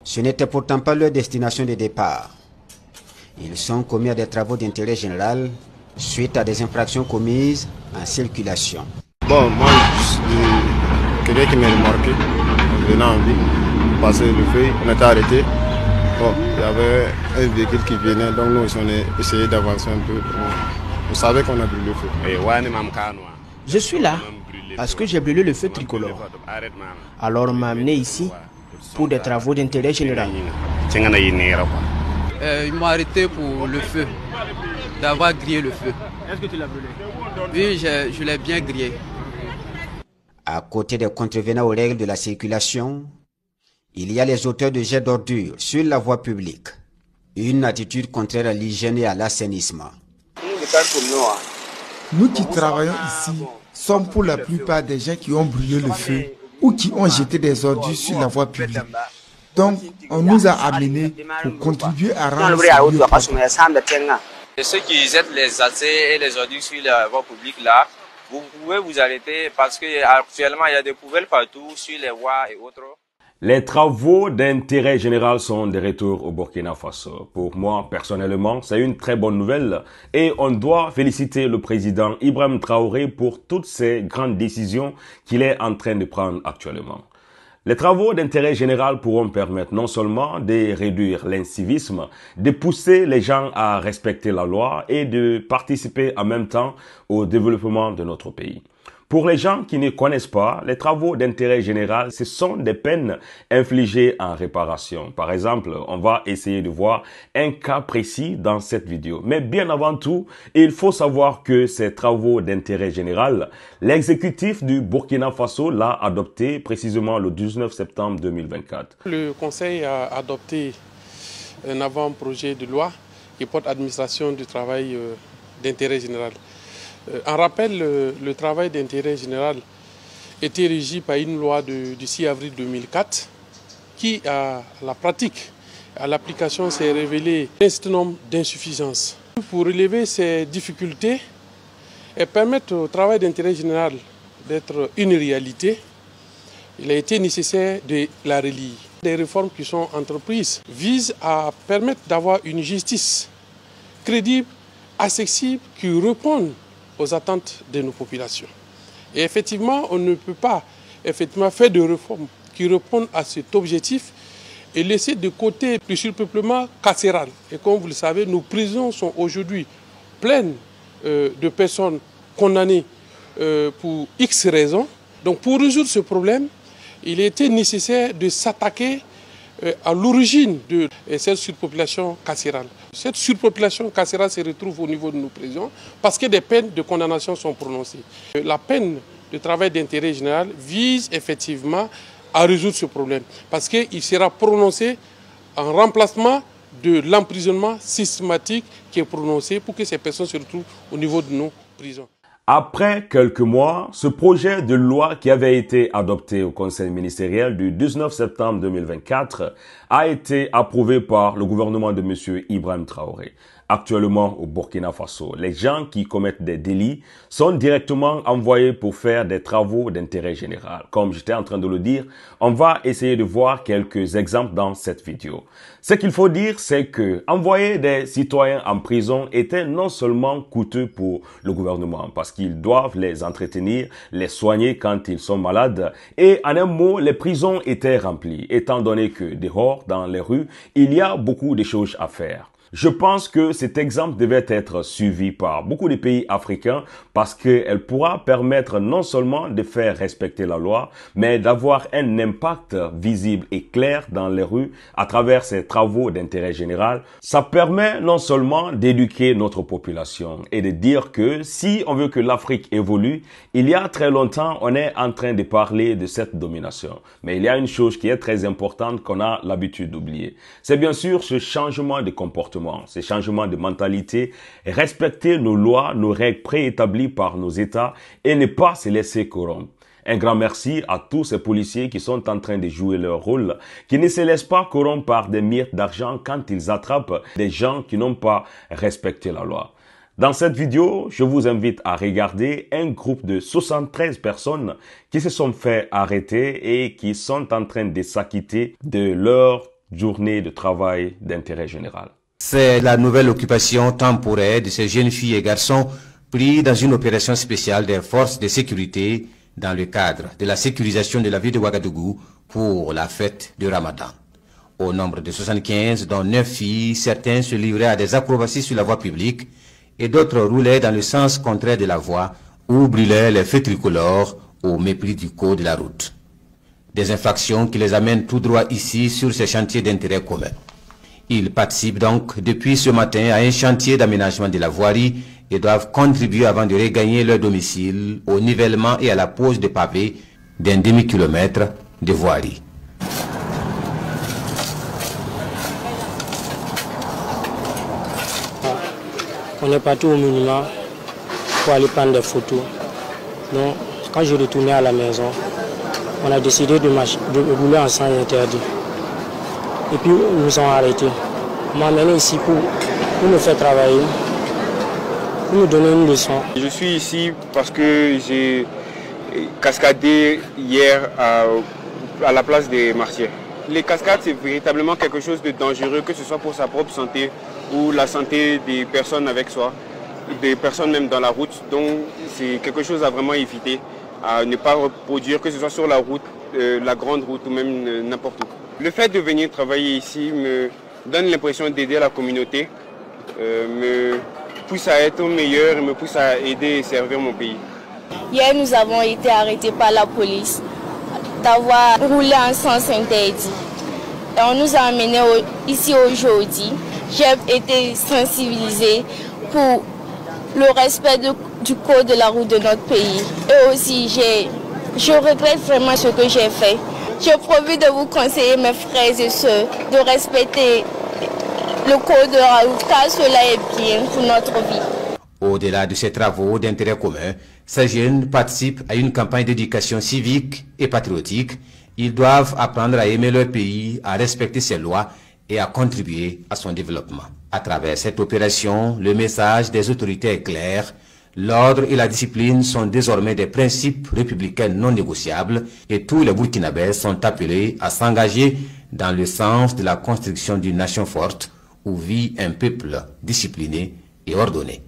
Ce n'était pourtant pas leur destination de départ. Ils sont commis à des travaux d'intérêt général suite à des infractions commises en circulation. Bon, moi, quelqu'un qui m'a remarqué, en venant en ville, passer le feu, on était arrêté. Bon, il y avait un véhicule qui venait, donc nous, on a essayé d'avancer un peu. On savait qu'on a brûlé le feu. Je suis là parce que j'ai brûlé le feu tricolore. Alors on m'a amené ici pour des travaux d'intérêt général. Ils m'ont arrêté pour le feu, d'avoir grillé le feu. Est-ce que tu l'as brûlé? Oui, je l'ai bien grillé. À côté des contrevenants aux règles de la circulation, il y a les auteurs de jets d'ordures sur la voie publique. Une attitude contraire à l'hygiène et à l'assainissement. Nous qui travaillons ici sommes pour la plupart des gens qui ont brûlé le feu ou qui ont jeté des ordures sur la voie publique. Donc, on nous a amenés pour contribuer à rendre ce lieu propre. Et ceux qui jettent les accès et les ordures sur la voie publique là, vous pouvez vous arrêter parce qu'actuellement il y a des poubelles partout sur les voies et autres. Les travaux d'intérêt général sont de retour au Burkina Faso. Pour moi, personnellement, c'est une très bonne nouvelle et on doit féliciter le président Ibrahim Traoré pour toutes ces grandes décisions qu'il est en train de prendre actuellement. Les travaux d'intérêt général pourront permettre non seulement de réduire l'incivisme, de pousser les gens à respecter la loi et de participer en même temps au développement de notre pays. Pour les gens qui ne connaissent pas, les travaux d'intérêt général, ce sont des peines infligées en réparation. Par exemple, on va essayer de voir un cas précis dans cette vidéo. Mais bien avant tout, il faut savoir que ces travaux d'intérêt général, l'exécutif du Burkina Faso l'a adopté précisément le 19 septembre 2024. Le Conseil a adopté un avant-projet de loi qui porte administration du travail d'intérêt général. En rappel, le travail d'intérêt général était régi par une loi du 6 avril 2004 qui, à la pratique, à l'application, s'est révélé un certain nombre d'insuffisances. Pour relever ces difficultés et permettre au travail d'intérêt général d'être une réalité, il a été nécessaire de la relier. Les réformes qui sont entreprises visent à permettre d'avoir une justice crédible, accessible, qui réponde aux attentes de nos populations. Et effectivement, on ne peut pas faire de réformes qui répondent à cet objectif et laisser de côté le surpeuplement carcéral. Et comme vous le savez, nos prisons sont aujourd'hui pleines de personnes condamnées pour X raisons. Donc pour résoudre ce problème, il était nécessaire de s'attaquer à l'origine de cette surpopulation carcérale. Cette surpopulation carcérale se retrouve au niveau de nos prisons parce que des peines de condamnation sont prononcées. La peine de travail d'intérêt général vise effectivement à résoudre ce problème parce qu'il sera prononcé en remplacement de l'emprisonnement systématique qui est prononcé pour que ces personnes se retrouvent au niveau de nos prisons. Après quelques mois, ce projet de loi qui avait été adopté au Conseil ministériel du 19 septembre 2024 a été approuvé par le gouvernement de M. Ibrahim Traoré. Actuellement au Burkina Faso, les gens qui commettent des délits sont directement envoyés pour faire des travaux d'intérêt général. Comme j'étais en train de le dire, on va essayer de voir quelques exemples dans cette vidéo. Ce qu'il faut dire, c'est que envoyer des citoyens en prison était non seulement coûteux pour le gouvernement parce qu'ils doivent les entretenir, les soigner quand ils sont malades et en un mot, les prisons étaient remplies étant donné que dehors, dans les rues, il y a beaucoup de choses à faire. Je pense que cet exemple devait être suivi par beaucoup de pays africains parce qu'elle pourra permettre non seulement de faire respecter la loi, mais d'avoir un impact visible et clair dans les rues à travers ces travaux d'intérêt général. Ça permet non seulement d'éduquer notre population et de dire que si on veut que l'Afrique évolue, il y a très longtemps, on est en train de parler de cette domination. Mais il y a une chose qui est très importante qu'on a l'habitude d'oublier. C'est bien sûr ce changement de comportement. Ces changements de mentalité, respecter nos lois, nos règles préétablies par nos États et ne pas se laisser corrompre. Un grand merci à tous ces policiers qui sont en train de jouer leur rôle, qui ne se laissent pas corrompre par des miettes d'argent quand ils attrapent des gens qui n'ont pas respecté la loi. Dans cette vidéo, je vous invite à regarder un groupe de 73 personnes qui se sont fait arrêter et qui sont en train de s'acquitter de leur journée de travail d'intérêt général. C'est la nouvelle occupation temporaire de ces jeunes filles et garçons pris dans une opération spéciale des forces de sécurité dans le cadre de la sécurisation de la ville de Ouagadougou pour la fête du Ramadan. Au nombre de 75, dont 9 filles, certains se livraient à des acrobaties sur la voie publique et d'autres roulaient dans le sens contraire de la voie ou brûlaient les feux tricolores au mépris du code de la route. Des infractions qui les amènent tout droit ici sur ces chantiers d'intérêt commun. Ils participent donc depuis ce matin à un chantier d'aménagement de la voirie et doivent contribuer avant de regagner leur domicile au nivellement et à la pose de pavés d'un demi-kilomètre de voirie. On est parti au monument pour aller prendre des photos. Donc, quand je retournais à la maison, on a décidé de rouler en sens interdit. Et puis, ils nous ont arrêtés. On m'a amené ici pour me faire travailler, pour me donner une leçon. Je suis ici parce que j'ai cascadé hier à la place des Martyrs. Les cascades, c'est véritablement quelque chose de dangereux, que ce soit pour sa propre santé ou la santé des personnes avec soi, des personnes même dans la route. Donc c'est quelque chose à vraiment éviter, à ne pas reproduire, que ce soit sur la route, la grande route ou même n'importe où. Le fait de venir travailler ici me donne l'impression d'aider la communauté, me pousse à être meilleur et me pousse à aider et servir mon pays. Hier, nous avons été arrêtés par la police d'avoir roulé en sens interdit. Et on nous a amenés ici aujourd'hui. J'ai été sensibilisée pour le respect du code de la route de notre pays. Et aussi, je regrette vraiment ce que j'ai fait. J'ai promis de vous conseiller, mes frères et sœurs, de respecter le code de la route, car cela est bien pour notre vie. Au-delà de ces travaux d'intérêt commun, ces jeunes participent à une campagne d'éducation civique et patriotique. Ils doivent apprendre à aimer leur pays, à respecter ses lois et à contribuer à son développement. À travers cette opération, le message des autorités est clair. L'ordre et la discipline sont désormais des principes républicains non négociables et tous les Burkinabés sont appelés à s'engager dans le sens de la construction d'une nation forte où vit un peuple discipliné et ordonné.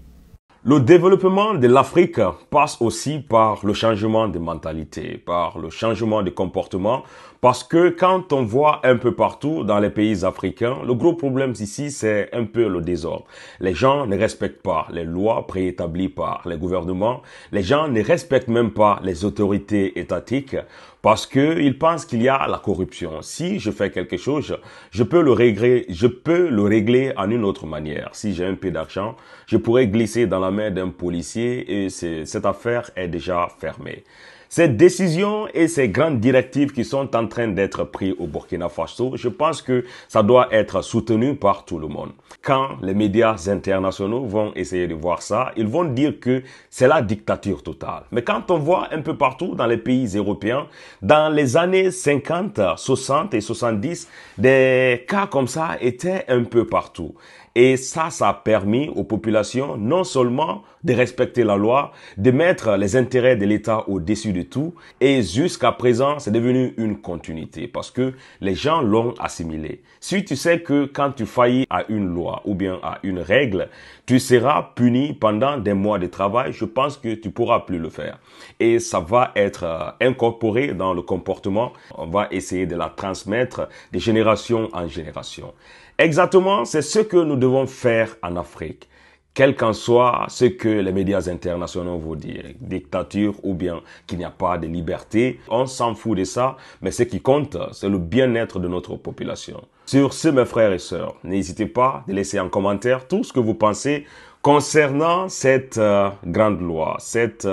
Le développement de l'Afrique passe aussi par le changement de mentalité, par le changement de comportement, parce que quand on voit un peu partout dans les pays africains, le gros problème ici, c'est un peu le désordre. Les gens ne respectent pas les lois préétablies par les gouvernements, les gens ne respectent même pas les autorités étatiques, parce qu'ils pensent qu'il y a la corruption. Si je fais quelque chose, je peux le régler en une autre manière. Si j'ai un peu d'argent, je pourrais glisser dans la main d'un policier et cette affaire est déjà fermée. Ces décisions et ces grandes directives qui sont en train d'être prises au Burkina Faso, je pense que ça doit être soutenu par tout le monde. Quand les médias internationaux vont essayer de voir ça, ils vont dire que c'est la dictature totale. Mais quand on voit un peu partout dans les pays européens, dans les années 50, 60 et 70, des cas comme ça étaient un peu partout. Et ça a permis aux populations non seulement de respecter la loi, de mettre les intérêts de l'État au-dessus de tout. Et jusqu'à présent, c'est devenu une continuité parce que les gens l'ont assimilé. Si tu sais que quand tu faillis à une loi ou bien à une règle, tu seras puni pendant des mois de travail, je pense que tu pourras plus le faire. Et ça va être incorporé dans le comportement. On va essayer de la transmettre de génération en génération. Exactement, c'est ce que nous devons faire en Afrique. Quel qu'en soit ce que les médias internationaux vont dire, dictature ou bien qu'il n'y a pas de liberté, on s'en fout de ça, mais ce qui compte, c'est le bien-être de notre population. Sur ce, mes frères et sœurs, n'hésitez pas de laisser en commentaire tout ce que vous pensez concernant cette grande loi, cette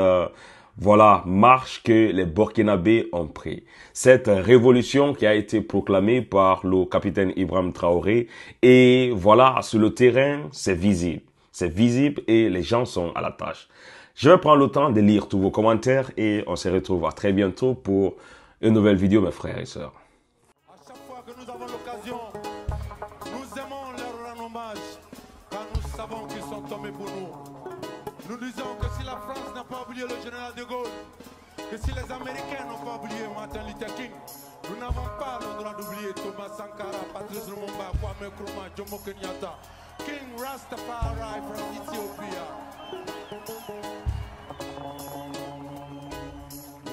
marche que les Burkinabés ont pris. Cette révolution qui a été proclamée par le capitaine Ibrahim Traoré. Et voilà, sur le terrain, c'est visible. C'est visible et les gens sont à la tâche. Je vais prendre le temps de lire tous vos commentaires et on se retrouve à très bientôt pour une nouvelle vidéo, mes frères et sœurs. À chaque fois que nous avons l'occasion, nous aimons leur rendre hommage, car nous savons qu'ils sont tombés pour nous. Nous disons que si la France n'a pas oublié le général de Gaulle, que si les Américains n'ont pas oublié Martin Luther King, Nous n'avons pas le droit d'oublier Thomas Sankara, Patrice Lumumba, Kwame Nkrumah, Jomo Kenyatta, King Rastafari from Ethiopia.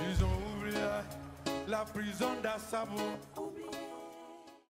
Ils ont ouvert la prison d'Assabo.